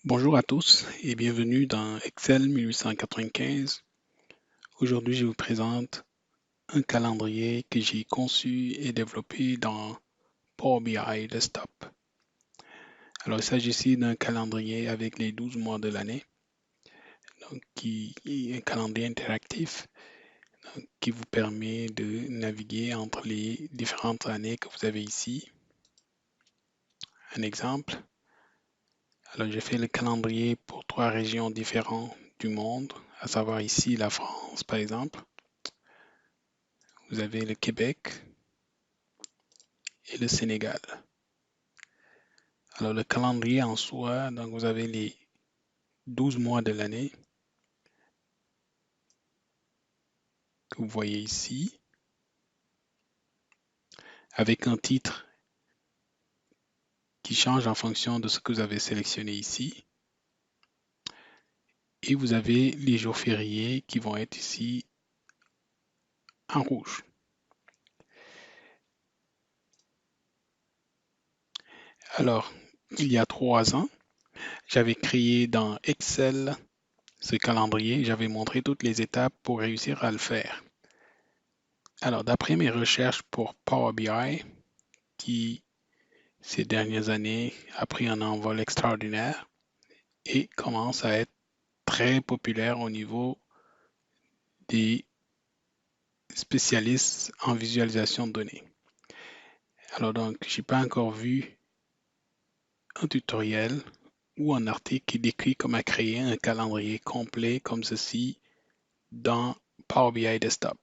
Bonjour à tous et bienvenue dans Excel 1895. Aujourd'hui, je vous présente un calendrier que j'ai conçu et développé dans Power BI Desktop. Alors, il s'agit ici d'un calendrier avec les 12 mois de l'année, donc qui est un calendrier interactif qui vous permet de naviguer entre les différentes années que vous avez ici. Un exemple. Alors, j'ai fait le calendrier pour 3 régions différentes du monde, à savoir ici la France, par exemple. Vous avez le Québec et le Sénégal. Alors, le calendrier en soi, donc vous avez les 12 mois de l'année que vous voyez ici, avec un titre qui change en fonction de ce que vous avez sélectionné ici. Et vous avez les jours fériés qui vont être ici en rouge. Alors, il y a 3 ans, j'avais créé dans Excel ce calendrier. J'avais montré toutes les étapes pour réussir à le faire. Alors, d'après mes recherches pour Power BI, qui ces dernières années a pris un envol extraordinaire et commence à être très populaire au niveau des spécialistes en visualisation de données. Alors donc, j'ai pas encore vu un tutoriel ou un article qui décrit comment créer un calendrier complet comme ceci dans Power BI Desktop.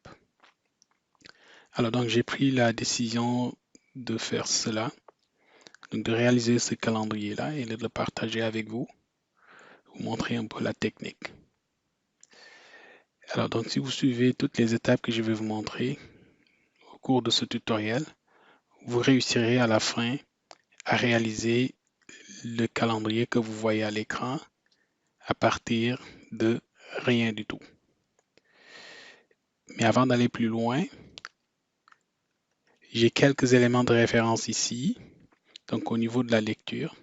Alors donc, j'ai pris la décision de faire cela, donc de réaliser ce calendrier-là et de le partager avec vous, vous montrer un peu la technique. Alors donc, si vous suivez toutes les étapes que je vais vous montrer au cours de ce tutoriel, vous réussirez à la fin à réaliser le calendrier que vous voyez à l'écran à partir de rien du tout. Mais avant d'aller plus loin, j'ai quelques éléments de référence ici. Donc au niveau de la lecture,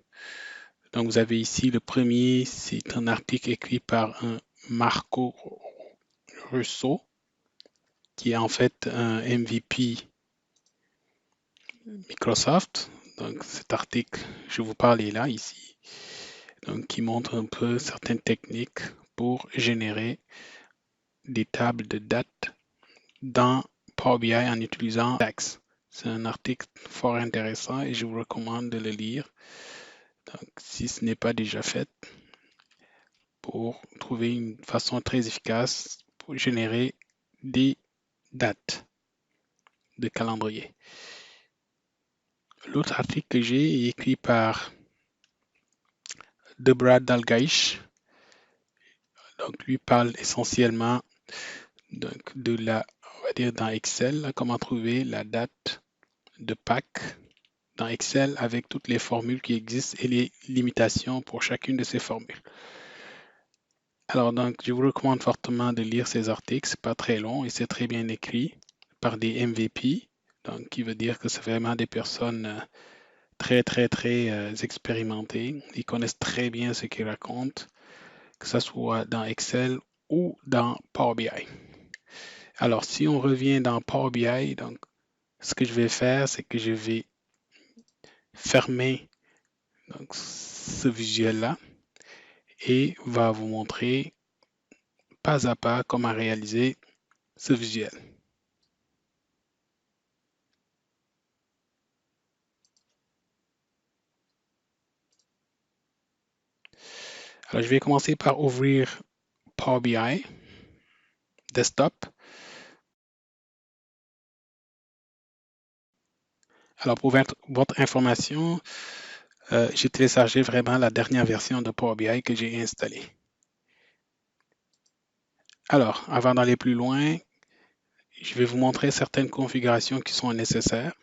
donc vous avez ici le premier, c'est un article écrit par un Marco Russo, qui est en fait un MVP Microsoft. Donc cet article, je vous parle est là, ici. Donc qui montre un peu certaines techniques pour générer des tables de dates dans Power BI en utilisant DAX. C'est un article fort intéressant et je vous recommande de le lire. Donc, si ce n'est pas déjà fait, pour trouver une façon très efficace pour générer des dates de calendrier. L'autre article que j'ai est écrit par Debra Dalgaish. Donc, lui parle essentiellement donc, de la, on va dire dans Excel, comment trouver la date de Pâques dans Excel avec toutes les formules qui existent et les limitations pour chacune de ces formules. Alors donc, je vous recommande fortement de lire ces articles. C'est pas très long et c'est très bien écrit par des MVP. Donc, qui veut dire que c'est vraiment des personnes très expérimentées. Ils connaissent très bien ce qu'ils racontent, que ce soit dans Excel ou dans Power BI. Alors, si on revient dans Power BI, donc, ce que je vais faire, c'est que je vais fermer donc, ce visuel-là et va vous montrer pas à pas comment réaliser ce visuel. Alors, je vais commencer par ouvrir Power BI Desktop. Alors, pour votre information, j'ai téléchargé vraiment la dernière version de Power BI que j'ai installée. Alors, avant d'aller plus loin, je vais vous montrer certaines configurations qui sont nécessaires.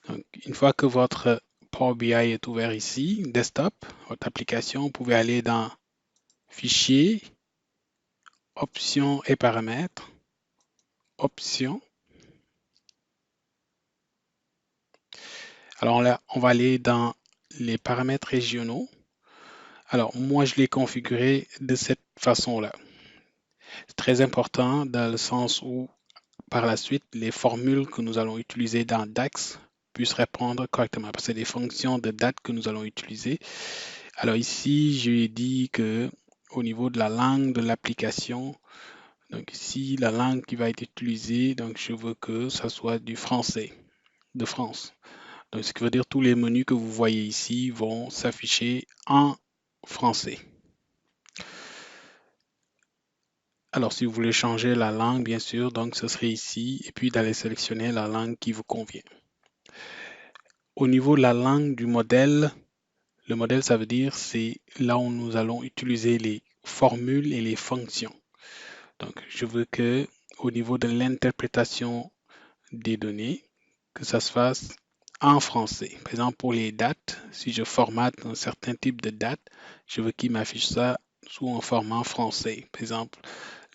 Donc, une fois que votre Power BI est ouvert ici, Desktop, votre application, vous pouvez aller dans Fichier, Options et paramètres, Options. Alors là, on va aller dans les paramètres régionaux. Alors, moi, je l'ai configuré de cette façon-là. C'est très important dans le sens où, par la suite, les formules que nous allons utiliser dans DAX puissent répondre correctement, parce que c'est des fonctions de date que nous allons utiliser. Alors ici, je lui ai dit que au niveau de la langue de l'application, donc ici, la langue qui va être utilisée, donc je veux que ça soit du français, de France. Donc, ce qui veut dire tous les menus que vous voyez ici vont s'afficher en français. Alors, si vous voulez changer la langue, bien sûr, donc ce serait ici, et puis d'aller sélectionner la langue qui vous convient. Au niveau de la langue du modèle, le modèle, ça veut dire c'est là où nous allons utiliser les formules et les fonctions. Donc, je veux que au niveau de l'interprétation des données, que ça se fasse en français. Par exemple, pour les dates, si je formate un certain type de date, je veux qu'il m'affiche ça sous un format français. Par exemple,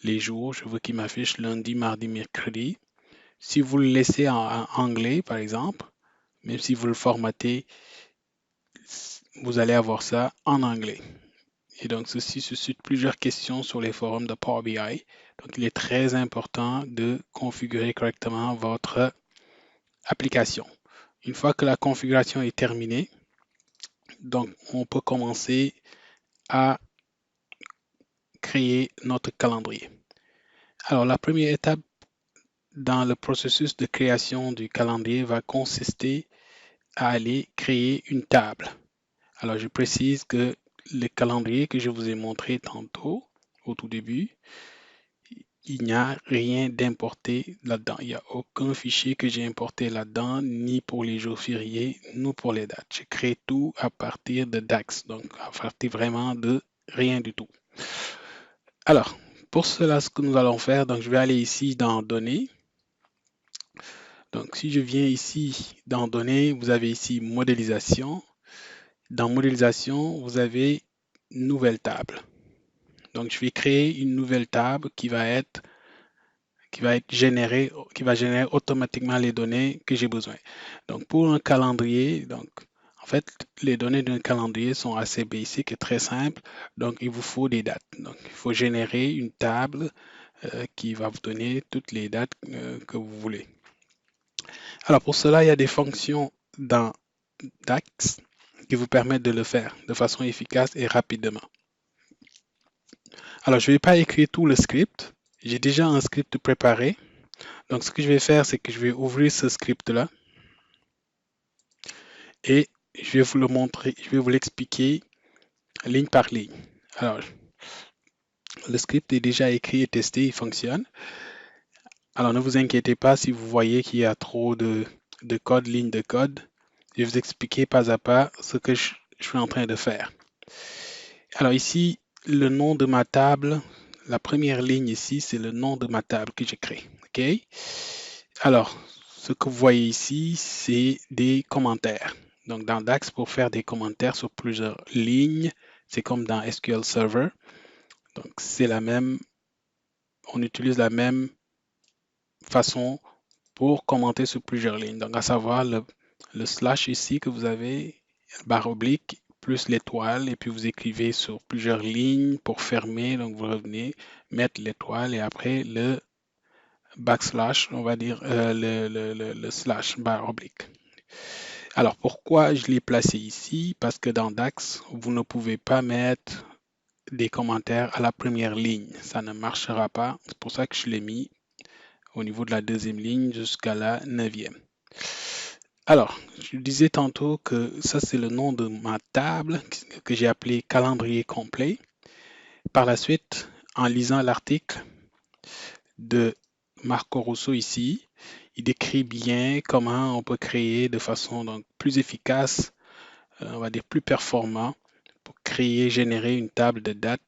les jours, je veux qu'il m'affiche lundi, mardi, mercredi. Si vous le laissez en anglais, par exemple, même si vous le formatez, vous allez avoir ça en anglais. Et donc, ceci suscite plusieurs questions sur les forums de Power BI. Donc, il est très important de configurer correctement votre application. Une fois que la configuration est terminée, donc on peut commencer à créer notre calendrier. Alors, la première étape dans le processus de création du calendrier va consister à aller créer une table. Alors, je précise que le calendrier que je vous ai montré tantôt, au tout début, il n'y a rien d'importé là-dedans. Il n'y a aucun fichier que j'ai importé là-dedans, ni pour les jours fériés, ni pour les dates. Je crée tout à partir de DAX, donc à partir vraiment de rien du tout. Alors, pour cela, ce que nous allons faire, donc je vais aller ici dans Données. Donc, si je viens ici dans Données, vous avez ici Modélisation. Dans Modélisation, vous avez Nouvelle table. Donc, je vais créer une nouvelle table qui va générer automatiquement les données que j'ai besoin. Donc, pour un calendrier, donc, en fait, les données d'un calendrier sont assez basiques et très simples. Donc, il vous faut des dates. Donc, il faut générer une table qui va vous donner toutes les dates que vous voulez. Alors, pour cela, il y a des fonctions dans DAX qui vous permettent de le faire de façon efficace et rapidement. Alors, je ne vais pas écrire tout le script. J'ai déjà un script préparé. Donc, ce que je vais faire, c'est que je vais ouvrir ce script-là et je vais vous le montrer, je vais vous l'expliquer ligne par ligne. Alors, le script est déjà écrit et testé, il fonctionne. Alors, ne vous inquiétez pas si vous voyez qu'il y a trop de code, ligne de code. Je vais vous expliquer pas à pas ce que je suis en train de faire. Alors ici, le nom de ma table, la première ligne ici, c'est le nom de ma table que j'ai créée. OK? Alors, ce que vous voyez ici, c'est des commentaires. Donc, dans DAX, pour faire des commentaires sur plusieurs lignes, c'est comme dans SQL Server. Donc, c'est la même, on utilise la même façon pour commenter sur plusieurs lignes. Donc, à savoir le slash ici que vous avez, barre oblique, plus l'étoile, et puis vous écrivez sur plusieurs lignes pour fermer. Donc, vous revenez, mettre l'étoile et après le backslash, on va dire le slash, barre oblique. Alors, pourquoi je l'ai placé ici? Parce que dans DAX, vous ne pouvez pas mettre des commentaires à la première ligne. Ça ne marchera pas. C'est pour ça que je l'ai mis au niveau de la deuxième ligne jusqu'à la 9e. Alors, je disais tantôt que ça, c'est le nom de ma table que j'ai appelé calendrier complet. Par la suite, en lisant l'article de Marco Russo ici, il décrit bien comment on peut créer de façon donc plus efficace, on va dire plus performant, pour créer, générer une table de dates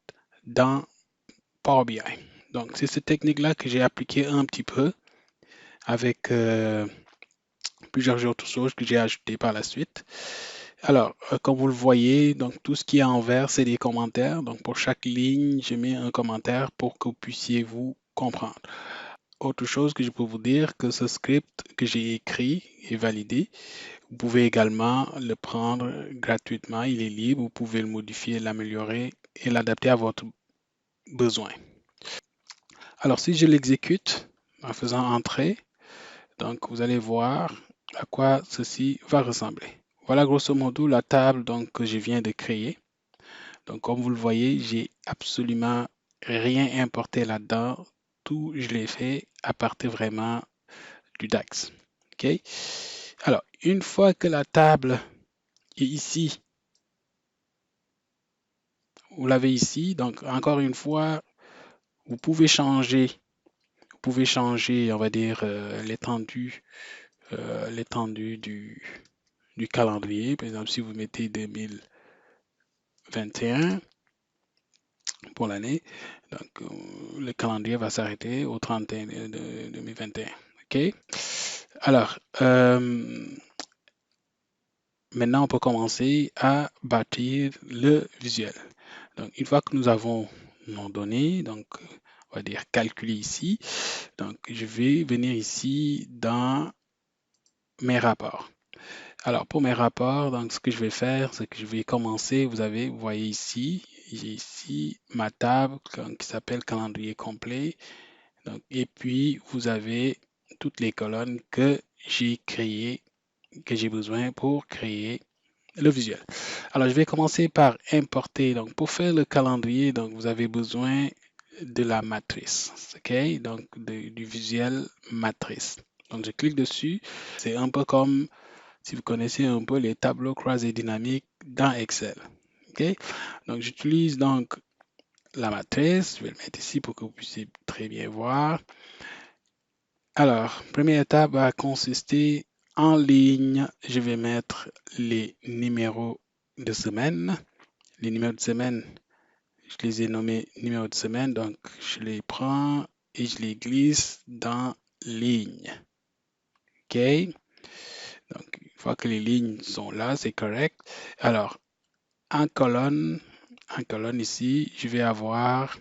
dans Power BI. Donc, c'est cette technique-là que j'ai appliquée un petit peu avec plusieurs autres choses que j'ai ajoutées par la suite. Alors, comme vous le voyez, donc tout ce qui est en vert, c'est des commentaires. Donc, pour chaque ligne, je mets un commentaire pour que vous puissiez vous comprendre. Autre chose que je peux vous dire, que ce script que j'ai écrit et validé, Vous pouvez également le prendre gratuitement, il est libre, vous pouvez le modifier, l'améliorer et l'adapter à votre besoin. Alors, si je l'exécute en faisant entrer, donc vous allez voir à quoi ceci va ressembler. Voilà grosso modo la table donc, que je viens de créer. Donc, comme vous le voyez, j'ai absolument rien importé là-dedans. Tout, je l'ai fait à partir vraiment du DAX. OK? Alors, une fois que la table est ici, vous l'avez ici. Donc, encore une fois, vous pouvez changer, on va dire, l'étendue du calendrier. Par exemple, si vous mettez 2021 pour l'année, donc le calendrier va s'arrêter au 31 de 2021. OK? Alors, maintenant, on peut commencer à bâtir le visuel. Donc, une fois que nous avons nos données, donc on va dire calculer ici, donc je vais venir ici dans mes rapports. Alors, pour mes rapports, donc ce que je vais faire, c'est que je vais commencer, vous voyez ici, j'ai ici ma table qui s'appelle calendrier complet. Donc, et puis, vous avez toutes les colonnes que j'ai créées, que j'ai besoin pour créer le visuel. Alors, je vais commencer par importer. Donc, pour faire le calendrier, donc, vous avez besoin de la matrice, OK? Donc, du visuel matrice. Donc, je clique dessus. C'est un peu comme si vous connaissez un peu les tableaux croisés dynamiques dans Excel. OK? Donc, j'utilise donc la matrice. Je vais le mettre ici pour que vous puissiez très bien voir. Alors, première étape va consister en ligne. Je vais mettre les numéros de semaine. Les numéros de semaine, je les ai nommés numéros de semaine. Donc, je les prends et je les glisse dans ligne. OK? Donc, une fois que les lignes sont là, c'est correct. Alors, en colonne ici, je vais avoir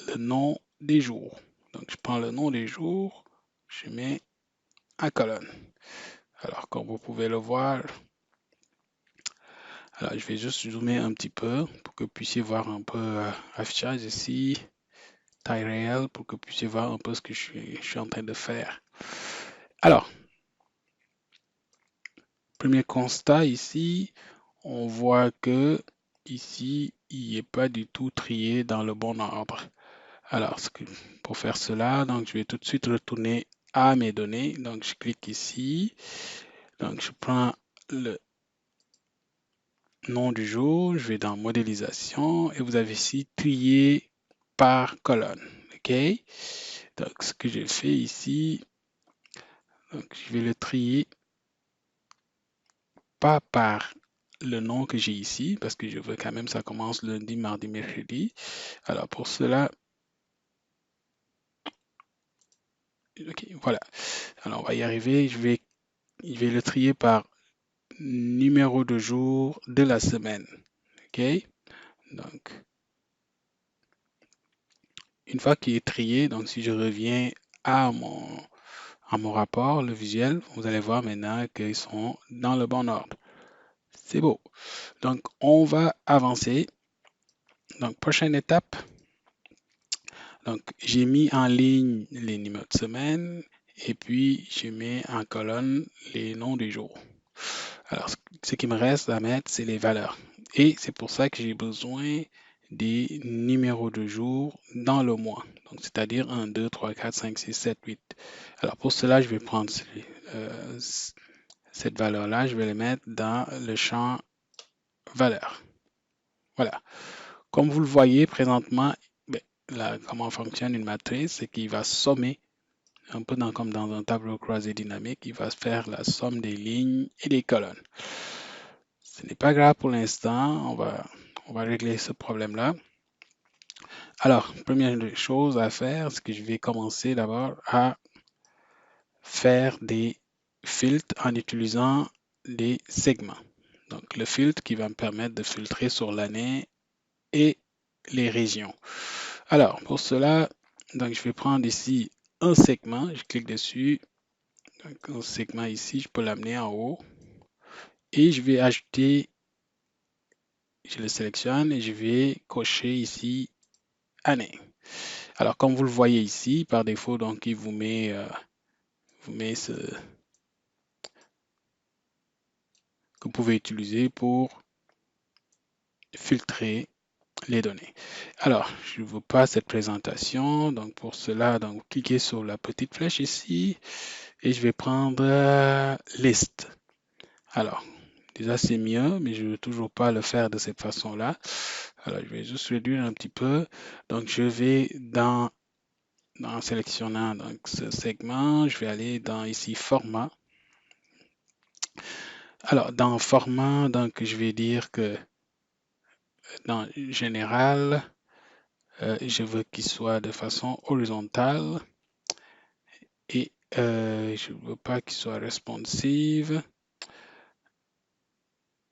le nom des jours. Donc, je prends le nom des jours, je mets en colonne. Alors, comme vous pouvez le voir, alors je vais juste zoomer un petit peu pour que vous puissiez voir un peu affichage ici, taille réelle, pour que vous puissiez voir un peu ce que je suis en train de faire. Alors, premier constat ici, on voit que ici, il n'est pas du tout trié dans le bon ordre. Alors, pour faire cela, donc je vais tout de suite retourner à mes données. Donc, je clique ici. Donc, je prends le nom du jour, je vais dans modélisation et vous avez ici trier par colonne. OK? Donc, ce que je fais ici, donc, je vais le trier pas par le nom que j'ai ici parce que je veux quand même ça commence lundi, mardi, mercredi. Alors, pour cela, OK, voilà. Alors, on va y arriver. Je vais le trier par numéro de jour de la semaine. OK? Donc, une fois qu'il est trié, donc si je reviens à mon rapport, le visuel, vous allez voir maintenant qu'ils sont dans le bon ordre. C'est beau. Donc, on va avancer. Donc, prochaine étape. Donc, j'ai mis en ligne les numéros de semaine et puis je mets en colonne les noms des jours. Alors, ce qui me reste à mettre, c'est les valeurs. Et c'est pour ça que j'ai besoin des numéros de jour dans le mois. Donc, c'est-à-dire 1, 2, 3, 4, 5, 6, 7, 8. Alors, pour cela, je vais prendre cette valeur-là, je vais les mettre dans le champ valeur. Voilà. Comme vous le voyez présentement, ben, là, comment fonctionne une matrice, c'est qu'il va sommer, un peu comme dans un tableau croisé dynamique, il va faire la somme des lignes et des colonnes. Ce n'est pas grave pour l'instant, on va régler ce problème-là. Alors, première chose à faire, c'est que je vais commencer d'abord à faire des filtres en utilisant des segments. Donc, le filtre qui va me permettre de filtrer sur l'année et les régions. Alors, pour cela, donc, je vais prendre ici un segment, je clique dessus. Donc, un segment ici, je peux l'amener en haut. et je vais ajouter, je le sélectionne et je vais cocher ici année. Alors, comme vous le voyez ici, par défaut, donc il vous met ce que vous pouvez utiliser pour filtrer les données. Alors, je ne veux pas cette présentation, donc pour cela, donc cliquez sur la petite flèche ici et je vais prendre liste. Alors, déjà c'est mieux, mais je ne veux toujours pas le faire de cette façon-là. Alors, je vais juste réduire un petit peu. Donc, je vais en sélectionnant donc, ce segment, je vais aller dans ici format. Alors, dans format, donc je vais dire que dans général, je veux qu'il soit de façon horizontale et je ne veux pas qu'il soit responsive.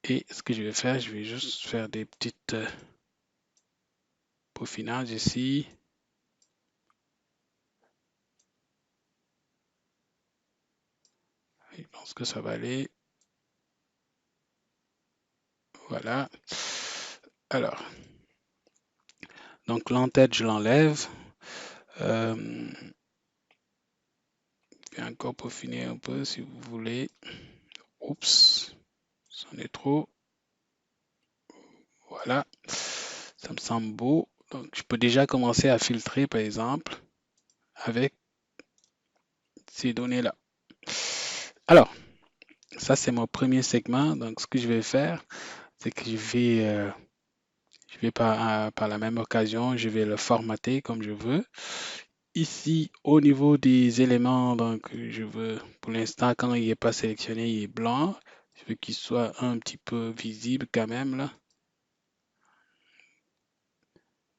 Et ce que je vais faire, je vais juste faire des petites peaufinages ici. Je pense que ça va aller. Voilà. Alors, donc l'entête, je l'enlève. Je vais encore peaufiner un peu si vous voulez. Oups, c'en est trop. Voilà, ça me semble beau. Donc, je peux déjà commencer à filtrer, par exemple, avec ces données-là. Alors, ça, c'est mon premier segment. Donc, ce que je vais faire, c'est que je vais par la même occasion, je vais le formater comme je veux. Ici, au niveau des éléments, donc, je veux, pour l'instant, quand il n'est pas sélectionné, il est blanc. Je veux qu'il soit un petit peu visible quand même, là.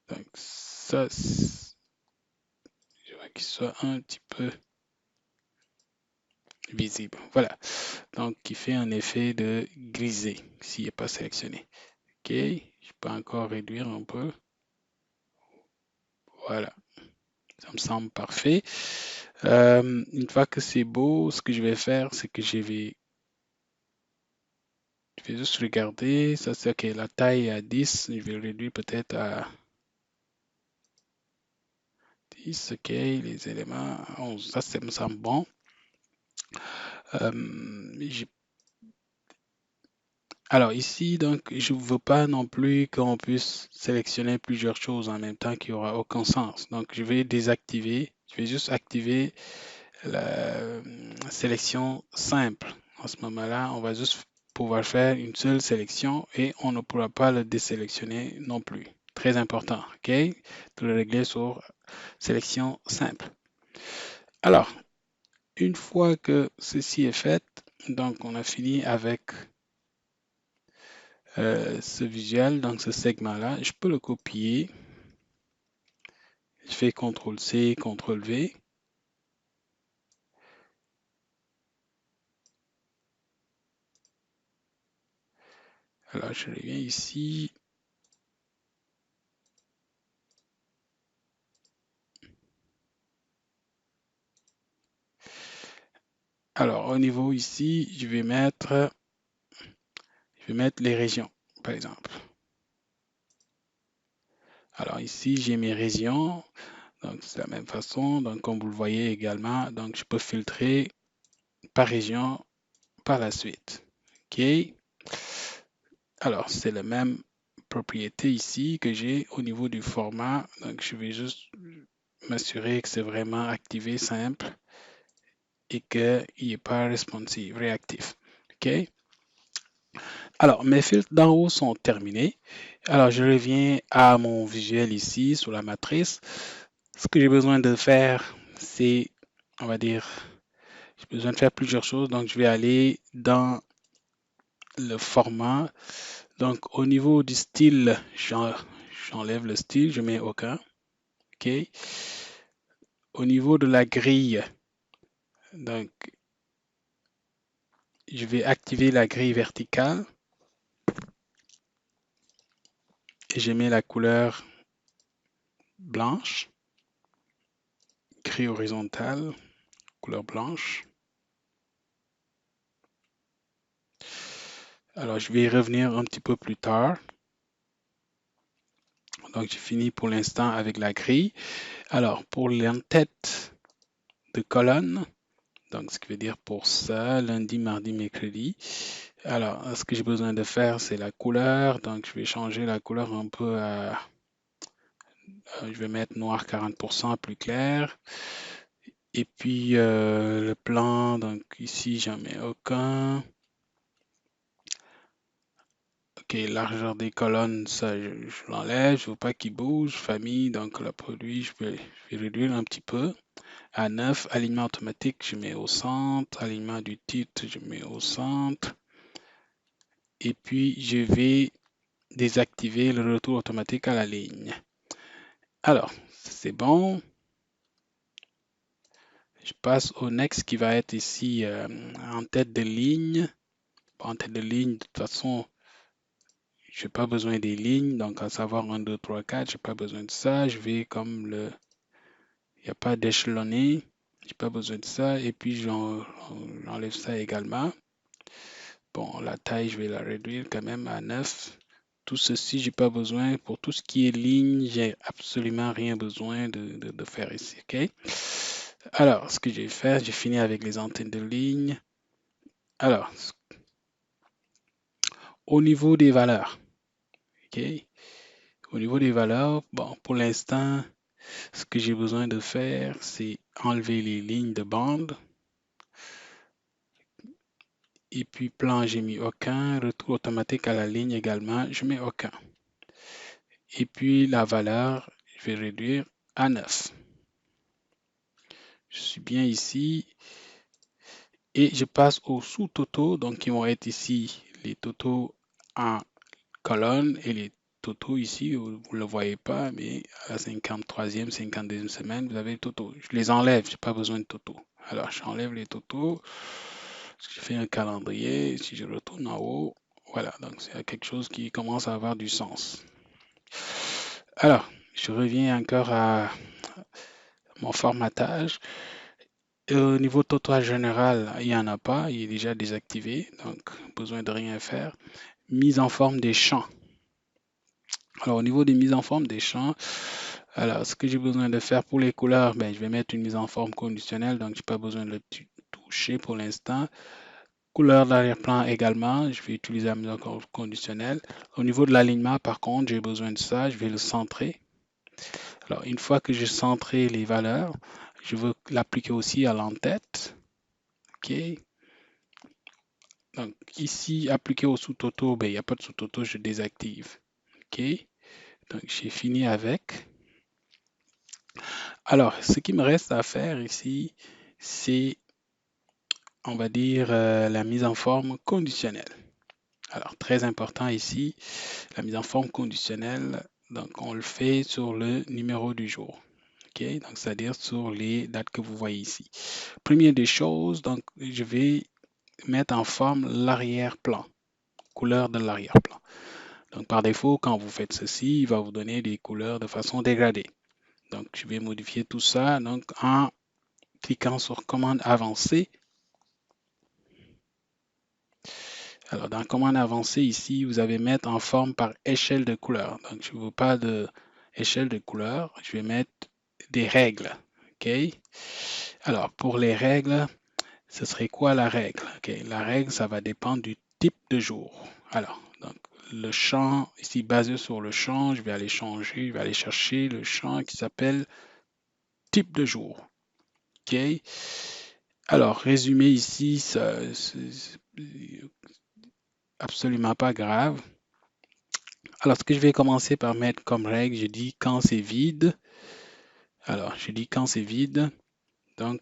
Donc, ça, je veux qu'il soit un petit peu visible. Voilà. Donc, qui fait un effet de grisé s'il n'est pas sélectionné. OK. Je peux encore réduire un peu. Voilà. Ça me semble parfait. Une fois que c'est beau, ce que je vais faire, c'est que je vais juste regarder. Ça, c'est OK. La taille est à 10. Je vais réduire peut-être à 10. OK. Les éléments à 11. Ça me semble bon. Alors ici, donc, je ne veux pas non plus qu'on puisse sélectionner plusieurs choses en même temps qui n'aura aucun sens. Donc, je vais désactiver. Je vais juste activer la sélection simple. En ce moment-là, on va juste pouvoir faire une seule sélection et on ne pourra pas le désélectionner non plus. Très important, OK? De le régler sur sélection simple. Alors, une fois que ceci est fait, donc on a fini avec ce visuel, donc ce segment-là, je peux le copier. Je fais CTRL-C, CTRL-V. Alors, je reviens ici. Alors, au niveau ici, je vais mettre les régions, par exemple. Alors ici, j'ai mes régions. Donc, c'est la même façon. Donc, comme vous le voyez également, donc je peux filtrer par région par la suite. OK. Alors, c'est la même propriété ici que j'ai au niveau du format. Donc, je vais juste m'assurer que c'est vraiment activé simple et qu'il n'est pas responsive, réactif. OK. Alors, mes filtres d'en haut sont terminés. Alors, je reviens à mon visuel ici sur la matrice. Ce que j'ai besoin de faire, c'est, on va dire, j'ai besoin de faire plusieurs choses. Donc, je vais aller dans le format. Donc, au niveau du style, j'enlève le style, je mets aucun. OK. Au niveau de la grille, donc, je vais activer la grille verticale et je mets la couleur blanche, grille horizontale, couleur blanche. Alors, je vais y revenir un petit peu plus tard. Donc, j'ai fini pour l'instant avec la grille. Alors, pour l'entête de colonne, donc ce qui veut dire pour ça, lundi, mardi, mercredi. Alors, ce que j'ai besoin de faire, c'est la couleur. Donc, je vais changer la couleur un peu à... je vais mettre noir 40% plus clair. Et puis, le plan, donc ici, j'en mets aucun. Ok, largeur des colonnes, ça, je l'enlève. Je veux pas qu'il bouge. Famille, donc le produit, je vais réduire un petit peu. À 9, alignement automatique, je mets au centre. Alignement du titre, je mets au centre. Et puis, je vais désactiver le retour automatique à la ligne. Alors, c'est bon. Je passe au next qui va être ici en tête de ligne. En tête de ligne, de toute façon, je n'ai pas besoin des lignes. Donc, à savoir 1, 2, 3, 4, je n'ai pas besoin de ça. Je vais comme le... Il n'y a pas d'échelonné. Je n'ai pas besoin de ça. Et puis, j'enlève ça également. Bon, la taille, je vais la réduire quand même à 9. Tout ceci, j'ai pas besoin. Pour tout ce qui est ligne, j'ai absolument rien besoin de faire ici. OK? Alors, ce que je vais faire, j'ai fini avec les antennes de ligne. Alors, au niveau des valeurs, OK? Au niveau des valeurs, bon, pour l'instant, ce que j'ai besoin de faire, c'est enlever les lignes de bande. Et puis, plan, j'ai mis aucun. Retour automatique à la ligne également, je mets aucun. Et puis, la valeur, je vais réduire à 9. Je suis bien ici. Et je passe aux sous-totaux, donc qui vont être ici les totaux en colonne et les totaux ici, vous ne le voyez pas, mais à la 53e, 52e semaine, vous avez les totaux. Je les enlève, je n'ai pas besoin de totaux. Alors, j'enlève les totaux. Je fais un calendrier. Si je retourne en haut, voilà, donc c'est quelque chose qui commence à avoir du sens. Alors, je reviens encore à mon formatage. Au niveau total général, il n'y en a pas, il est déjà désactivé, donc besoin de rien faire. Mise en forme des champs. Alors au niveau des mises en forme des champs, alors ce que j'ai besoin de faire pour les couleurs, ben, je vais mettre une mise en forme conditionnelle, donc je n'ai pas besoin de le toucher pour l'instant. Couleur d'arrière-plan également, je vais utiliser la mise en forme conditionnelle. Au niveau de l'alignement, par contre, j'ai besoin de ça, je vais le centrer. Alors une fois que j'ai centré les valeurs, je veux l'appliquer aussi à l'entête. OK. Donc ici, appliqué au sous-toto, ben, il n'y a pas de sous-toto, je désactive. OK. Donc j'ai fini avec. Alors, ce qui me reste à faire ici, c'est, on va dire, la mise en forme conditionnelle. Alors, très important ici, la mise en forme conditionnelle. Donc, on le fait sur le numéro du jour. OK. Donc, c'est-à-dire sur les dates que vous voyez ici. Première des choses, donc, je vais mettre en forme l'arrière-plan, couleur de l'arrière-plan. Donc, par défaut, quand vous faites ceci, il va vous donner des couleurs de façon dégradée. Donc, je vais modifier tout ça donc, en cliquant sur commande avancée. Alors, dans commande avancée, ici, vous avez mettre en forme par échelle de couleur. Donc, je ne veux pas de échelle de couleur. Je vais mettre des règles. OK? Alors, pour les règles, ce serait quoi la règle? OK? La règle, ça va dépendre du type de jour. Alors, donc, le champ, ici, basé sur le champ, je vais aller changer, je vais aller chercher le champ qui s'appelle type de jour. OK? Alors, résumé ici, c'est absolument pas grave. Alors, ce que je vais commencer par mettre comme règle, je dis quand c'est vide. Alors, je dis quand c'est vide, donc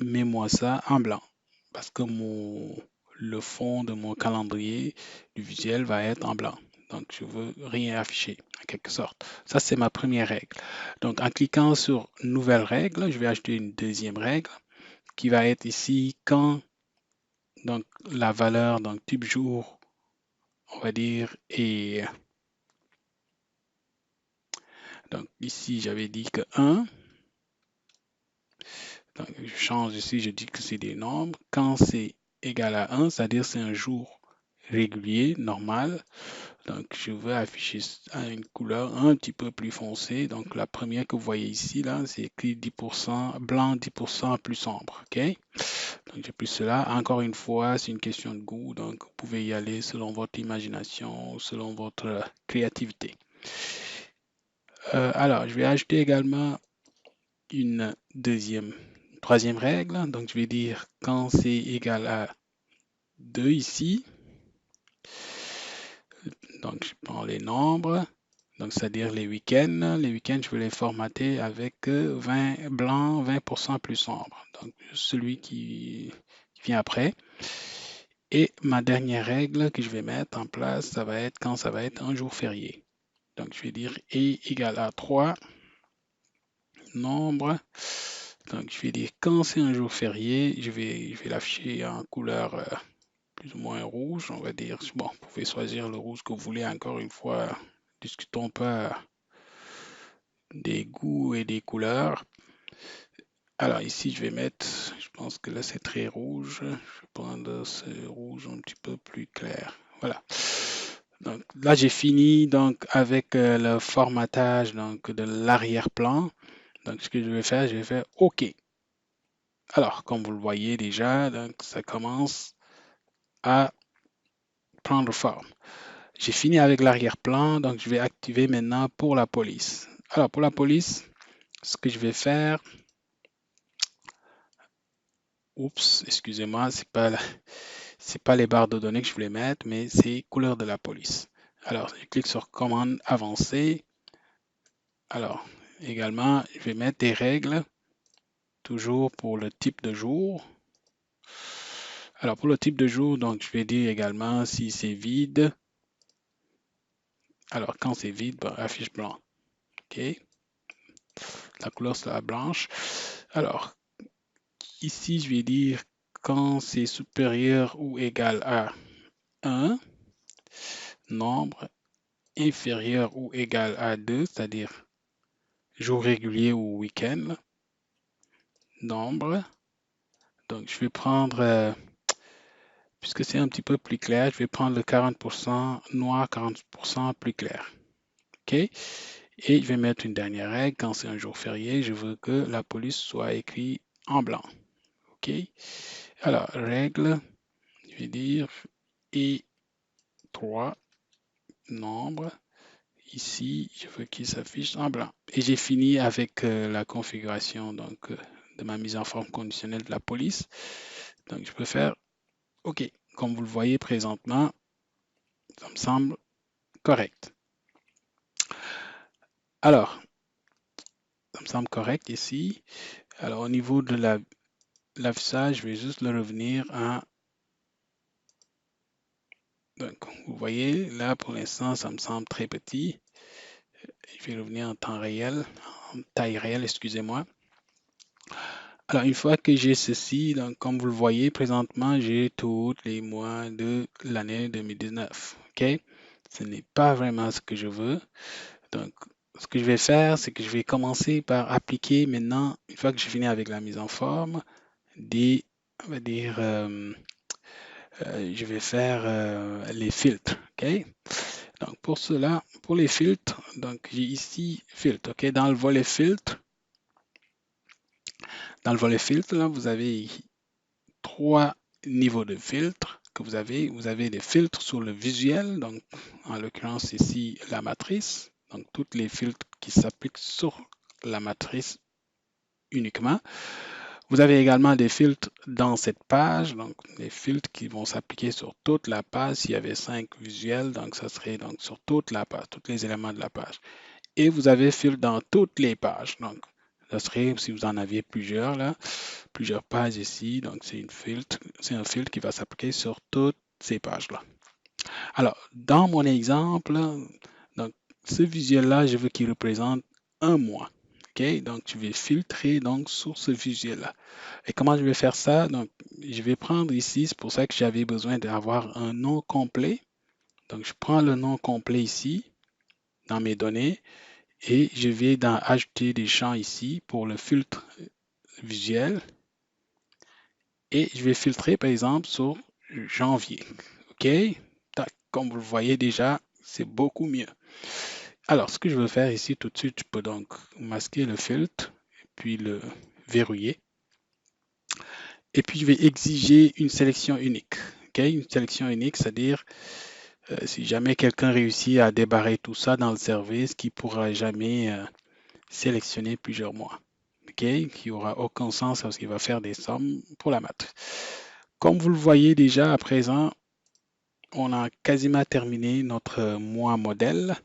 mets-moi ça en blanc parce que le fond de mon calendrier du visuel va être en blanc. Donc, je veux rien afficher en quelque sorte. Ça, c'est ma première règle. Donc, en cliquant sur Nouvelle règle, je vais ajouter une deuxième règle qui va être ici quand donc la valeur, donc type jour, on va dire, est donc ici, j'avais dit que 1. Donc, je change ici, je dis que c'est des nombres. Quand c'est égal à 1, c'est-à-dire c'est un jour régulier, normal. Donc, je veux afficher une couleur un petit peu plus foncée. Donc, la première que vous voyez ici, là, c'est écrit 10% blanc, 10% plus sombre. OK? Donc, j'ai pris cela. Encore une fois, c'est une question de goût. Donc, vous pouvez y aller selon votre imagination, selon votre créativité. Alors, je vais ajouter également une troisième règle. Donc, je vais dire quand c'est égal à 2 ici. Donc, je prends les nombres. Donc, c'est-à-dire les week-ends. Les week-ends, je vais les formater avec 20 blanc, 20% plus sombre. Donc, celui qui vient après. Et ma dernière règle que je vais mettre en place, ça va être quand ça va être un jour férié. Donc, je vais dire est égal à 3 nombre. Donc, je vais dire quand c'est un jour férié, je vais l'afficher en couleur plus ou moins rouge, on va dire. Bon, vous pouvez choisir le rouge que vous voulez. Encore une fois, discutons pas des goûts et des couleurs. Alors ici, je vais mettre, je pense que là c'est très rouge. Je vais prendre ce rouge un petit peu plus clair. Voilà. Donc là, j'ai fini donc avec le formatage donc de l'arrière-plan. Donc ce que je vais faire OK. Alors, comme vous le voyez déjà, donc ça commence à prendre forme. J'ai fini avec l'arrière-plan, donc je vais activer maintenant pour la police. Alors, pour la police, ce que je vais faire, oups, excusez-moi, c'est pas les barres de données que je voulais mettre, mais c'est couleur de la police. Alors, je clique sur commande avancée. Alors, également, je vais mettre des règles, toujours pour le type de jour. Alors, pour le type de jour, donc, je vais dire également si c'est vide. Alors, quand c'est vide, ben, affiche blanc. OK. La couleur sera blanche. Alors, ici, je vais dire quand c'est supérieur ou égal à 1, nombre inférieur ou égal à 2, c'est-à-dire jour régulier ou week-end, nombre. Donc, je vais prendre, puisque c'est un petit peu plus clair, je vais prendre le 40% noir, 40% plus clair. OK? Et je vais mettre une dernière règle. Quand c'est un jour férié, je veux que la police soit écrite en blanc. OK? Alors, règle, je vais dire et 3 nombres. Ici, je veux qu'il s'affiche en blanc. Et j'ai fini avec la configuration donc, de ma mise en forme conditionnelle de la police. Donc, je peux faire OK. Comme vous le voyez présentement, ça me semble correct. Alors, ça me semble correct ici. Alors, au niveau de l'affichage, je vais juste le revenir à... Donc, vous voyez, là, pour l'instant, ça me semble très petit. Je vais revenir en temps réel, en taille réelle, excusez-moi. Alors, une fois que j'ai ceci, donc, comme vous le voyez, présentement, j'ai tous les mois de l'année 2019. OK? Ce n'est pas vraiment ce que je veux. Donc, ce que je vais faire, c'est que je vais commencer par appliquer maintenant, une fois que j'ai fini avec la mise en forme, on va dire, je vais faire les filtres. OK? Donc, pour cela, pour les filtres, donc j'ai ici filtre. OK? Dans le volet filtre, là, vous avez 3 niveaux de filtres que vous avez. Vous avez des filtres sur le visuel, donc en l'occurrence ici la matrice, donc tous les filtres qui s'appliquent sur la matrice uniquement. Vous avez également des filtres dans cette page, donc les filtres qui vont s'appliquer sur toute la page. S'il y avait 5 visuels, donc ça serait donc sur toute la page, tous les éléments de la page. Et vous avez filtre dans toutes les pages, donc ça serait si vous en aviez plusieurs là, plusieurs pages ici, donc c'est un filtre qui va s'appliquer sur toutes ces pages-là. Alors, dans mon exemple, donc ce visuel-là, je veux qu'il représente un mois. OK? Donc, je vais filtrer donc sur ce visuel-là. Et comment je vais faire ça? Donc, je vais prendre ici, c'est pour ça que j'avais besoin d'avoir un nom complet. Donc, je prends le nom complet ici, dans mes données, et je vais ajouter des champs ici pour le filtre visuel. Et je vais filtrer, par exemple, sur janvier. OK? comme vous le voyez déjà, c'est beaucoup mieux. Alors, ce que je veux faire ici tout de suite, je peux donc masquer le filtre, puis le verrouiller. Et puis, je vais exiger une sélection unique. OK? Une sélection unique, c'est-à-dire, si jamais quelqu'un réussit à débarrer tout ça dans le service, qui ne pourra jamais sélectionner plusieurs mois. OK? Qui n'aura aucun sens parce qu'il va faire des sommes pour la matrice. Comme vous le voyez déjà à présent, on a quasiment terminé notre mois modèle.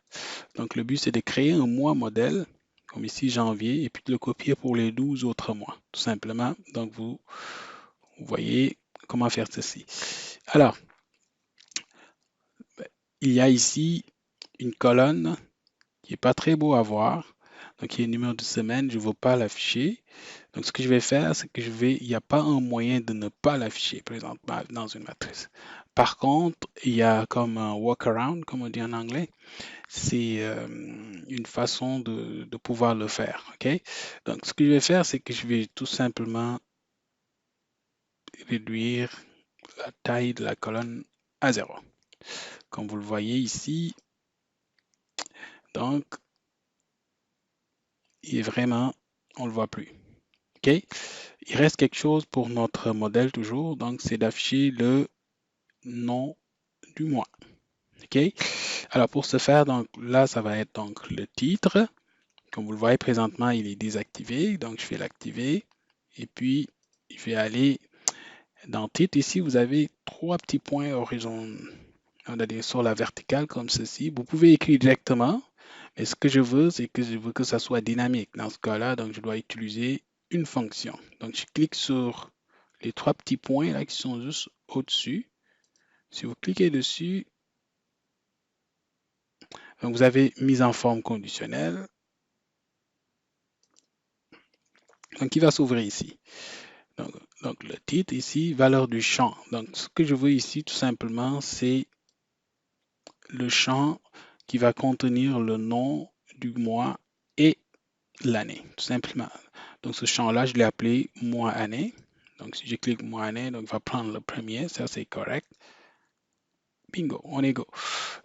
Donc, le but, c'est de créer un mois modèle, comme ici janvier, et puis de le copier pour les 12 autres mois, tout simplement. Donc, vous voyez comment faire ceci. Alors, il y a ici une colonne qui n'est pas très beau à voir. Donc, il y a un numéro de semaine, je ne veux pas l'afficher. Donc, ce que je vais faire, c'est que il n'y a pas un moyen de ne pas l'afficher présentement dans une matrice. Par contre, il y a comme un workaround, comme on dit en anglais. C'est une façon de pouvoir le faire. OK? Donc, ce que je vais faire, c'est que je vais tout simplement réduire la taille de la colonne à 0. Comme vous le voyez ici, donc, il est vraiment, on ne le voit plus. OK? Il reste quelque chose pour notre modèle toujours, donc c'est d'afficher le nom du mois. OK? Alors, pour ce faire, donc là, ça va être donc le titre. Comme vous le voyez présentement, il est désactivé, donc je vais l'activer. Et puis, je vais aller dans titre. Ici, vous avez trois petits points horizontaux, on va dire sur la verticale comme ceci. Vous pouvez écrire directement, mais ce que je veux, c'est que je veux que ça soit dynamique. Dans ce cas-là, donc je dois utiliser une fonction. Donc, je clique sur les trois petits points là qui sont juste au-dessus. Si vous cliquez dessus, donc vous avez mise en forme conditionnelle. Donc, il va s'ouvrir ici. Donc, le titre ici, valeur du champ. Donc, ce que je veux ici, tout simplement, c'est le champ qui va contenir le nom du mois et l'année, tout simplement. Donc, ce champ-là, je l'ai appelé mois-année. Donc, si je clique mois-année, donc, il va prendre le premier. Ça, c'est correct. Bingo, on est go.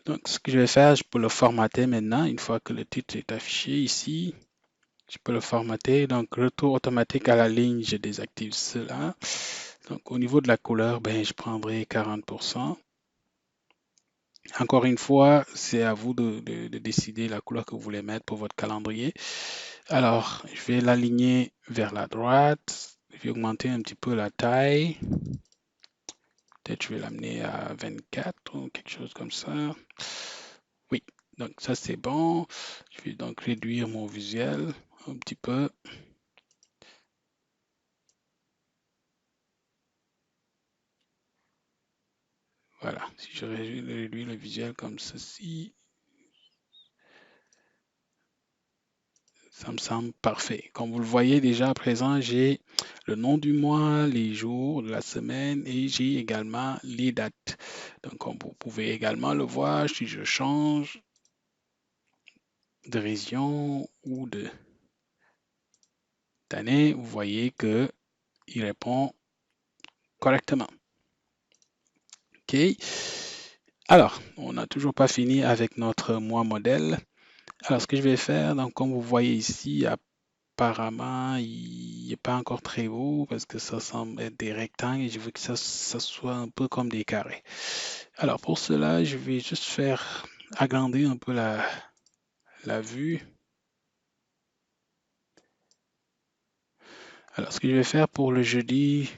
Donc, ce que je vais faire, je peux le formater maintenant. Une fois que le titre est affiché ici, je peux le formater. Donc, retour automatique à la ligne, je désactive cela. Donc, au niveau de la couleur, ben, je prendrai 40%. Encore une fois, c'est à vous de décider la couleur que vous voulez mettre pour votre calendrier. Alors, je vais l'aligner vers la droite. Je vais augmenter un petit peu la taille. Peut-être je vais l'amener à 24 ou quelque chose comme ça. Oui, donc ça c'est bon. Je vais donc réduire mon visuel un petit peu. Voilà, si je réduis le visuel comme ceci, ça me semble parfait. Comme vous le voyez déjà à présent, j'ai le nom du mois, les jours de la semaine et j'ai également les dates. Donc, comme vous pouvez également le voir, si je change de région ou d'année, vous voyez que il répond correctement. OK. Alors, on n'a toujours pas fini avec notre mois modèle. Alors, ce que je vais faire, donc, comme vous voyez ici, apparemment, il n'est pas encore très haut parce que ça semble être des rectangles et je veux que ça soit un peu comme des carrés. Alors, pour cela, je vais juste faire agrandir un peu la vue. Alors, ce que je vais faire pour le jeudi,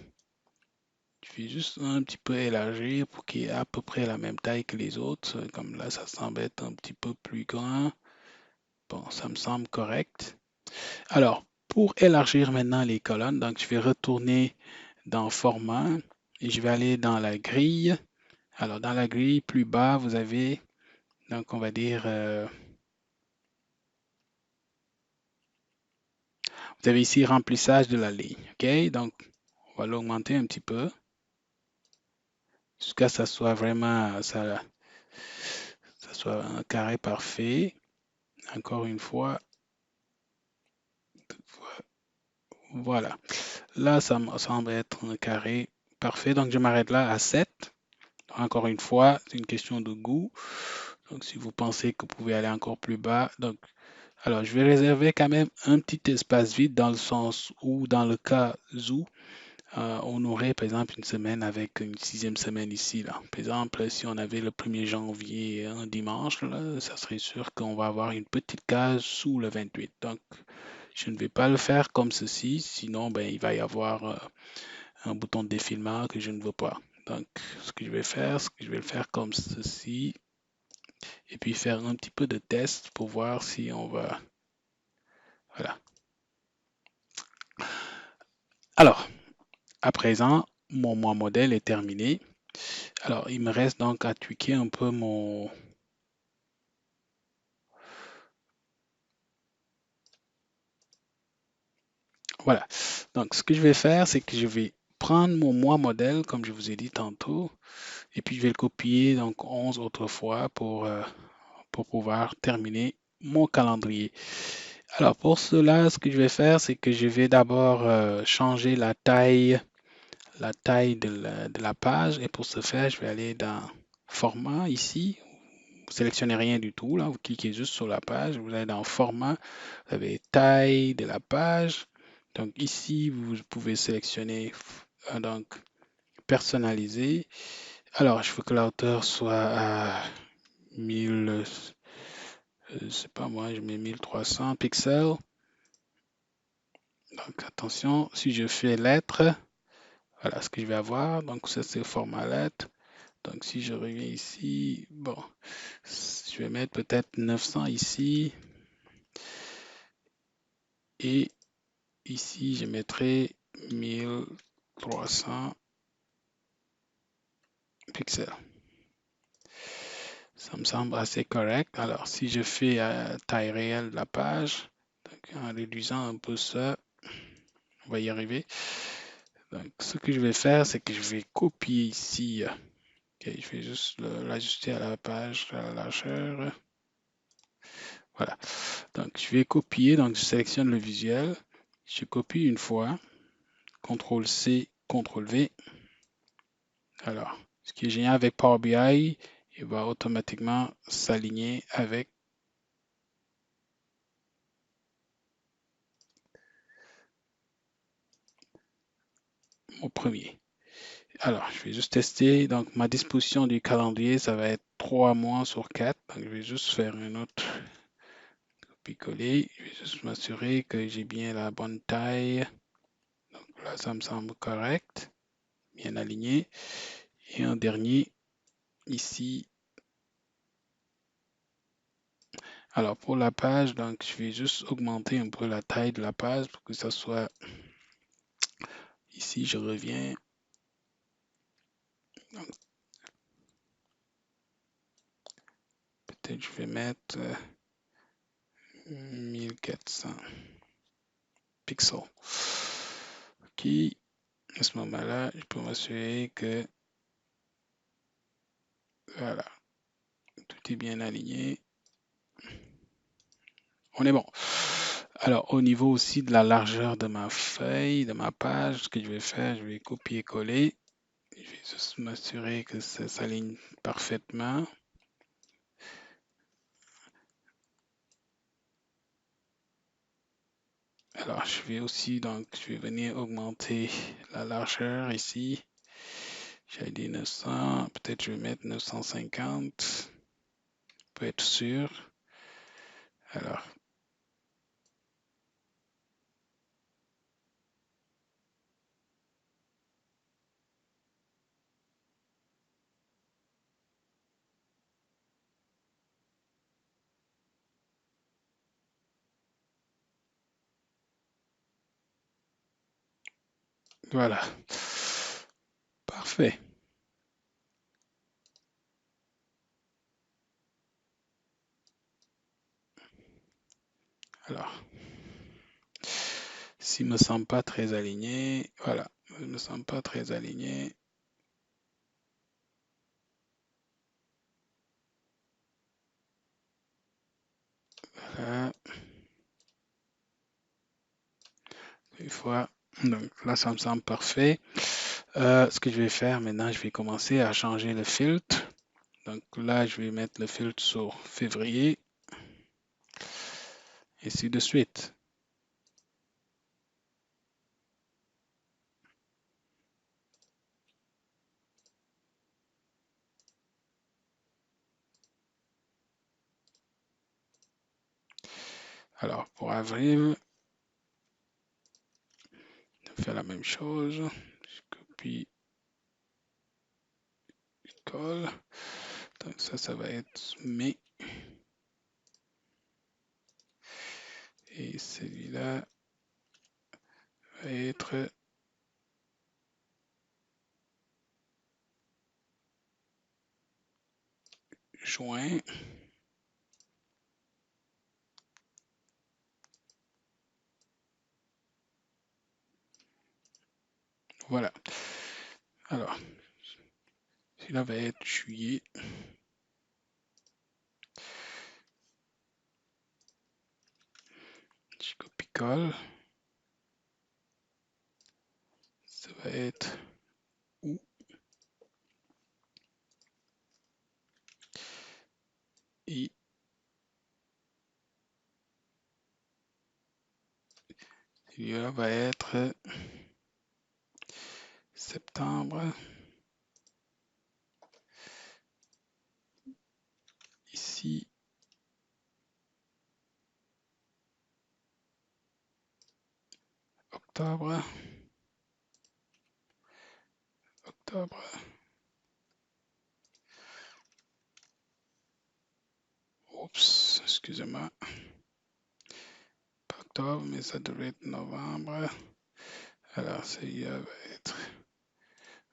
je vais juste un petit peu élargir pour qu'il ait à peu près la même taille que les autres. Comme là, ça semble être un petit peu plus grand. Bon, ça me semble correct. Alors, pour élargir maintenant les colonnes, donc je vais retourner dans Format et je vais aller dans la grille. Alors, dans la grille, plus bas, vous avez, donc on va dire, vous avez ici remplissage de la ligne. OK? Donc, on va l'augmenter un petit peu jusqu'à ce que ça soit vraiment, ça soit un carré parfait. Encore une fois, voilà. Là, ça me semble être un carré parfait. Donc, je m'arrête là à 7. Encore une fois, c'est une question de goût. Donc, si vous pensez que vous pouvez aller encore plus bas, donc, alors je vais réserver quand même un petit espace vide dans le sens où, dans le cas où, on aurait par exemple une semaine avec une sixième semaine ici, là. Par exemple, si on avait le 1er janvier un dimanche, là, ça serait sûr qu'on va avoir une petite case sous le 28. Donc, je ne vais pas le faire comme ceci, sinon ben, il va y avoir un bouton de défilement que je ne veux pas. Donc, ce que je vais faire, c'est que je vais le faire comme ceci et puis faire un petit peu de test pour voir si on va. Voilà. Alors, à présent, mon mois modèle est terminé. Alors, il me reste donc à tweaker un peu mon. Voilà. Donc, ce que je vais faire, c'est que je vais prendre mon mois modèle, comme je vous ai dit tantôt, et puis je vais le copier donc 11 autres fois pour pouvoir terminer mon calendrier. Alors, pour cela, ce que je vais faire, c'est que je vais d'abord changer la taille de la page. Et pour ce faire, je vais aller dans Format ici. Vous sélectionnez rien du tout. Là, vous cliquez juste sur la page. Vous allez dans Format. Vous avez Taille de la page. Donc ici, vous pouvez sélectionner donc personnaliser. Alors, je veux que la hauteur soit à 1000, je sais pas moi, je mets 1300 pixels. Donc attention, si je fais lettre, voilà ce que je vais avoir. Donc ça c'est le format lettre. Donc si je reviens ici, bon, je vais mettre peut-être 900 ici. Et ici, je mettrai 1300 pixels. Ça me semble assez correct. Alors, si je fais taille réelle de la page, donc, en réduisant un peu ça, on va y arriver. Donc, ce que je vais faire, c'est que je vais copier ici. Ok, je vais juste l'ajuster à la page, à la largeur. Voilà. Donc, je vais copier. Donc, je sélectionne le visuel. Je copie une fois. CTRL-C, CTRL-V. Alors, ce qui est génial avec Power BI, il va automatiquement s'aligner avec mon premier. Alors, je vais juste tester. Donc, ma disposition du calendrier, ça va être 3 mois sur 4. Donc, je vais juste faire une autre copier-coller. Je vais juste m'assurer que j'ai bien la bonne taille. Donc là, ça me semble correct, bien aligné. Et un dernier, ici. Alors, pour la page, donc, je vais juste augmenter un peu la taille de la page pour que ça soit ici. Je reviens. Donc, peut-être je vais mettre 1400 pixels. OK. À ce moment-là, je peux m'assurer que voilà, tout est bien aligné. On est bon. Alors, au niveau aussi de la largeur de ma feuille, de ma page, ce que je vais faire, je vais copier-coller. Je vais juste m'assurer que ça s'aligne parfaitement. Alors, je vais aussi, donc, je vais venir augmenter la largeur ici. J'ai dit 900, peut-être je vais mettre 950 pour être sûr. Alors, voilà. Parfait. Alors, s'il ne me semble pas très aligné, voilà, il ne me semble pas très aligné. Voilà. Une fois, donc là, ça me semble parfait. Ce que je vais faire maintenant, je vais commencer à changer le filtre. Donc là, je vais mettre le filtre sur février, et ainsi de suite. Alors, pour avril, je fais la même chose. Je copie, je colle. Donc ça va être mai. Et celui-là va être juin. Voilà. Alors, celui-là va être juillet. Je copie-colle. Ça va être août. Et celui-là va être septembre. Ici, octobre. Octobre. Oups, excusez-moi. Pas octobre, mais ça devrait être novembre. Alors, celui-là va être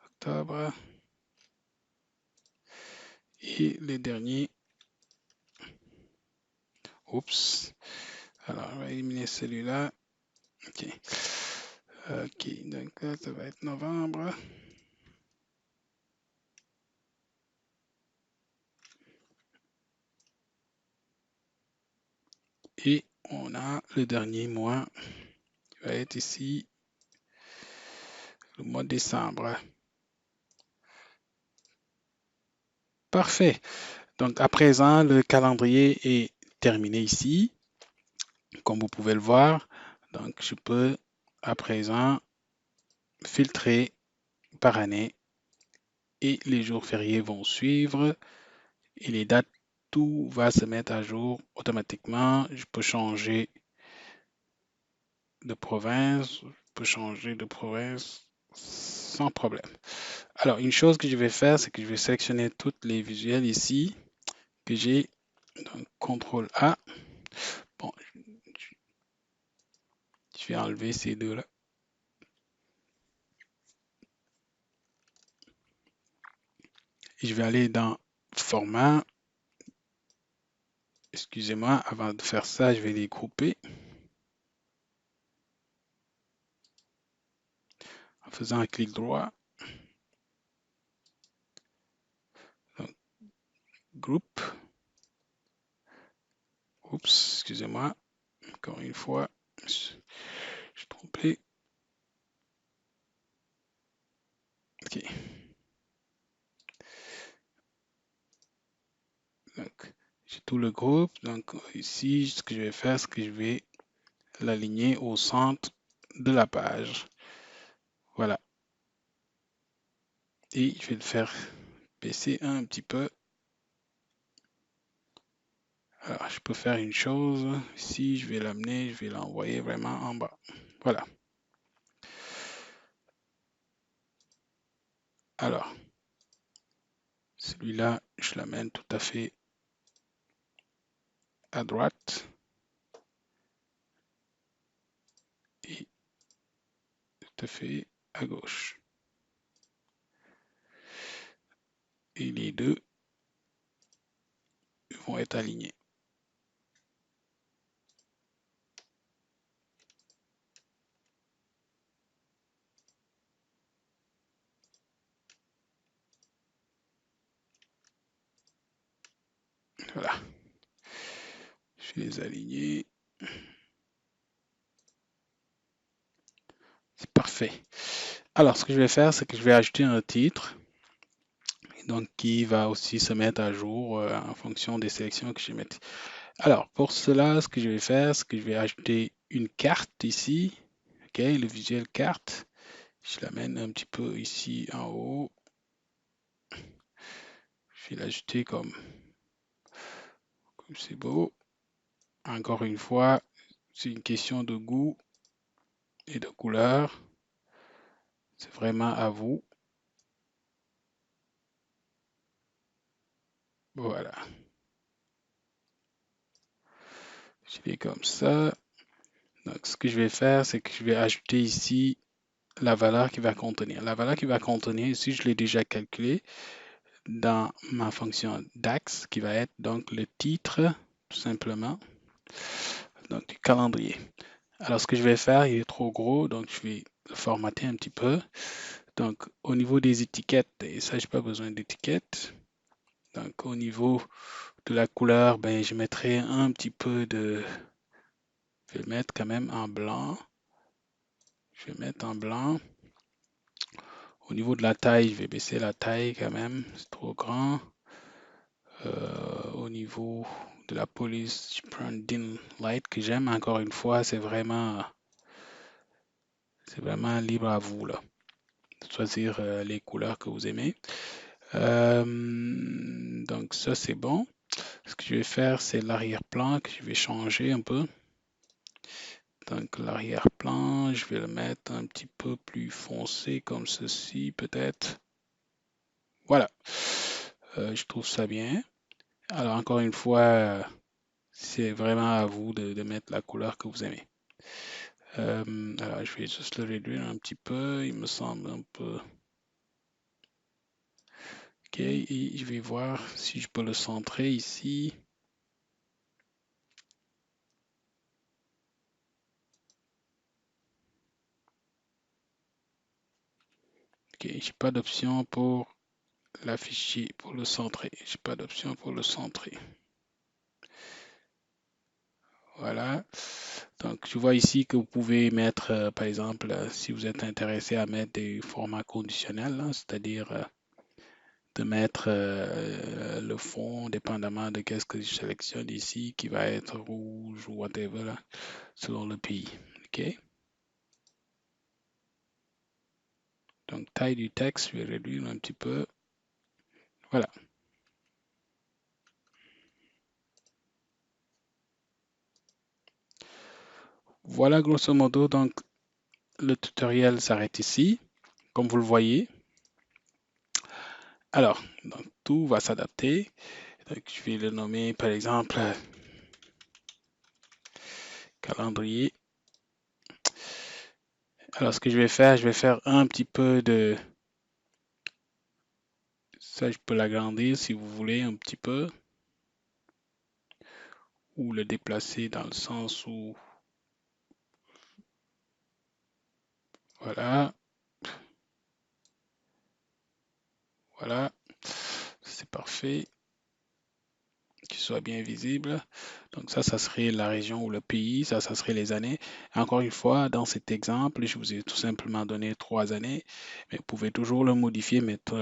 octobre. Et les derniers. Oups. Alors, on va éliminer celui-là. OK. OK, donc là, ça va être novembre. Et on a le dernier mois qui va être ici, le mois de décembre. Parfait. Donc, à présent, le calendrier est terminé ici, comme vous pouvez le voir. Donc, je peux à présent filtrer par année et les jours fériés vont suivre et les dates, tout va se mettre à jour automatiquement. Je peux changer de province, je peux changer de province sans problème. Alors, une chose que je vais faire, c'est que je vais sélectionner toutes les visuels ici que j'ai. Donc, CTRL A. Bon, je vais enlever ces deux-là. Je vais aller dans Format. Excusez-moi, avant de faire ça, je vais les grouper en faisant un clic droit. Donc, Group. Oups, excusez-moi. Encore une fois, je suis trompé. OK. Donc, j'ai tout le groupe. Donc, ici, ce que je vais faire, c'est que je vais l'aligner au centre de la page. Voilà. Et je vais le faire baisser un petit peu. Alors, je peux faire une chose. Ici, je vais l'amener, je vais l'envoyer vraiment en bas. Voilà. Alors, celui-là, je l'amène tout à fait à droite et tout à fait à gauche. Et les deux vont être alignés. Voilà. Je vais les aligner. C'est parfait. Alors, ce que je vais faire, c'est que je vais ajouter un titre, donc qui va aussi se mettre à jour en fonction des sélections que je vais mettre. Alors, pour cela, ce que je vais faire, c'est que je vais ajouter une carte ici, ok, le visuel carte. Je l'amène un petit peu ici en haut. Je vais l'ajouter comme c'est beau. Encore une fois, c'est une question de goût et de couleur. C'est vraiment à vous. Voilà. Je l'ai comme ça. Donc, ce que je vais faire, c'est que je vais ajouter ici la valeur qui va contenir. La valeur qui va contenir, ici, je l'ai déjà calculé dans ma fonction DAX, qui va être donc le titre, tout simplement, donc du calendrier. Alors, ce que je vais faire, il est trop gros, donc je vais le formater un petit peu. Donc, au niveau des étiquettes, et ça, je n'ai pas besoin d'étiquettes. Donc, au niveau de la couleur, ben, je mettrai un petit peu de... Je vais le mettre quand même en blanc. Je vais mettre en blanc. Au niveau de la taille, je vais baisser la taille quand même. C'est trop grand. Au niveau de la police, je prends un dim light que j'aime. Encore une fois, c'est vraiment libre à vous là, de choisir les couleurs que vous aimez. Donc ça, c'est bon. Ce que je vais faire, c'est l'arrière-plan que je vais changer un peu. Donc l'arrière-plan, je vais le mettre un petit peu plus foncé comme ceci, peut-être. Voilà. Je trouve ça bien. Alors encore une fois, c'est vraiment à vous de mettre la couleur que vous aimez. Alors je vais juste le réduire un petit peu. Il me semble un peu. Ok, et je vais voir si je peux le centrer ici. Ok, j'ai pas d'option pour l'afficher, pour le centrer. J'ai pas d'option pour le centrer. Voilà. Donc, je vois ici que vous pouvez mettre, par exemple, si vous êtes intéressé à mettre des formats conditionnels, hein, c'est-à-dire de mettre le fond, dépendamment de qu'est-ce que je sélectionne ici, qui va être rouge ou whatever, là, selon le pays. OK? Donc, taille du texte, je vais réduire un petit peu. Voilà. Voilà, grosso modo, donc, le tutoriel s'arrête ici, comme vous le voyez. Alors, donc, tout va s'adapter. Donc, je vais le nommer, par exemple, calendrier. Alors, ce que je vais faire un petit peu de... Ça, je peux l'agrandir si vous voulez un petit peu. Ou le déplacer dans le sens où... Voilà. Voilà. C'est parfait. Qu'il soit bien visible. Donc ça serait la région ou le pays. Ça serait les années. Encore une fois, dans cet exemple, je vous ai tout simplement donné 3 années. Mais vous pouvez toujours le modifier, mettre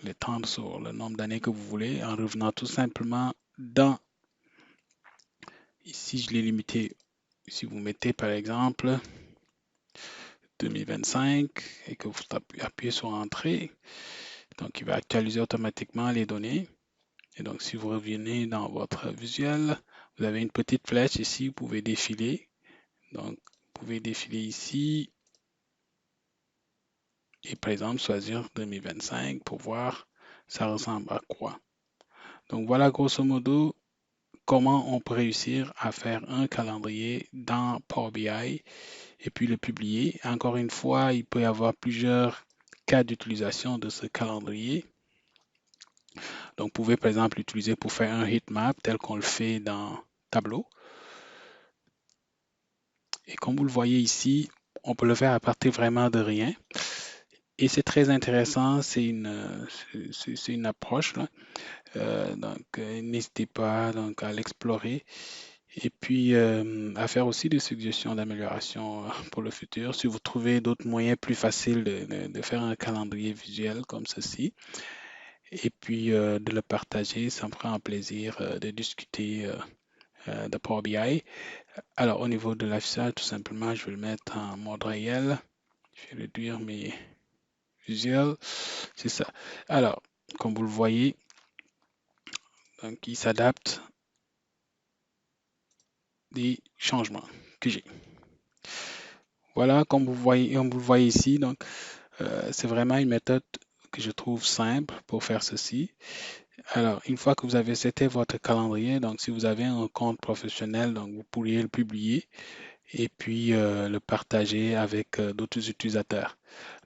les temps sur le nombre d'années que vous voulez en revenant tout simplement dans... Ici, je l'ai limité. Si vous mettez par exemple 2025 et que vous appuyez sur Entrée, donc il va actualiser automatiquement les données. Et donc, si vous revenez dans votre visuel, vous avez une petite flèche ici, vous pouvez défiler. Donc, vous pouvez défiler ici et par exemple choisir 2025 pour voir ça ressemble à quoi. Donc, voilà grosso modo comment on peut réussir à faire un calendrier dans Power BI et puis le publier. Encore une fois, il peut y avoir plusieurs cas d'utilisation de ce calendrier. Donc, vous pouvez par exemple l'utiliser pour faire un heatmap tel qu'on le fait dans Tableau. Et comme vous le voyez ici, on peut le faire à partir vraiment de rien. Et c'est très intéressant, c'est une approche là. Donc, n'hésitez pas donc, à l'explorer. Et puis, à faire aussi des suggestions d'amélioration pour le futur. Si vous trouvez d'autres moyens plus faciles de faire un calendrier visuel comme ceci, et puis de le partager, ça me fera un plaisir de discuter de Power BI. Alors, au niveau de l'affichage, tout simplement, je vais le mettre en mode réel. Je vais réduire mes visuels. C'est ça. Alors, comme vous le voyez, donc, il s'adapte des changements que j'ai. Voilà, comme vous le voyez ici, donc c'est vraiment une méthode que je trouve simple pour faire ceci. Alors, une fois que vous avez seté votre calendrier, donc si vous avez un compte professionnel, donc vous pourriez le publier et puis le partager avec d'autres utilisateurs.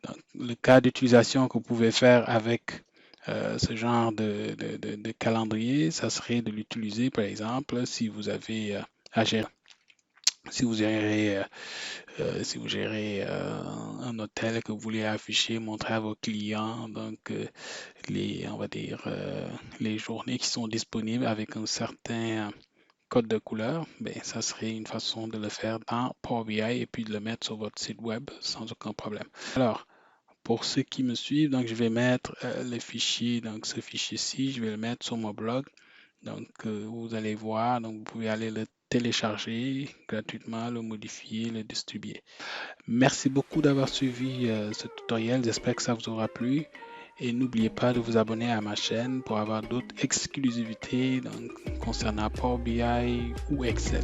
Donc, le cas d'utilisation que vous pouvez faire avec ce genre de calendrier, ça serait de l'utiliser, par exemple, si vous avez à gérer, si vous gérez si vous gérez un hôtel que vous voulez afficher, montrer à vos clients, donc on va dire, les journées qui sont disponibles avec un certain code de couleur, ben, ça serait une façon de le faire dans Power BI et puis de le mettre sur votre site web sans aucun problème. Alors, pour ceux qui me suivent, donc je vais mettre le fichier, donc ce fichier-ci, je vais le mettre sur mon blog. Donc, vous allez voir, donc vous pouvez aller le télécharger gratuitement, le modifier, le distribuer. Merci beaucoup d'avoir suivi ce tutoriel. J'espère que ça vous aura plu. Et n'oubliez pas de vous abonner à ma chaîne pour avoir d'autres exclusivités donc, concernant Power BI ou Excel.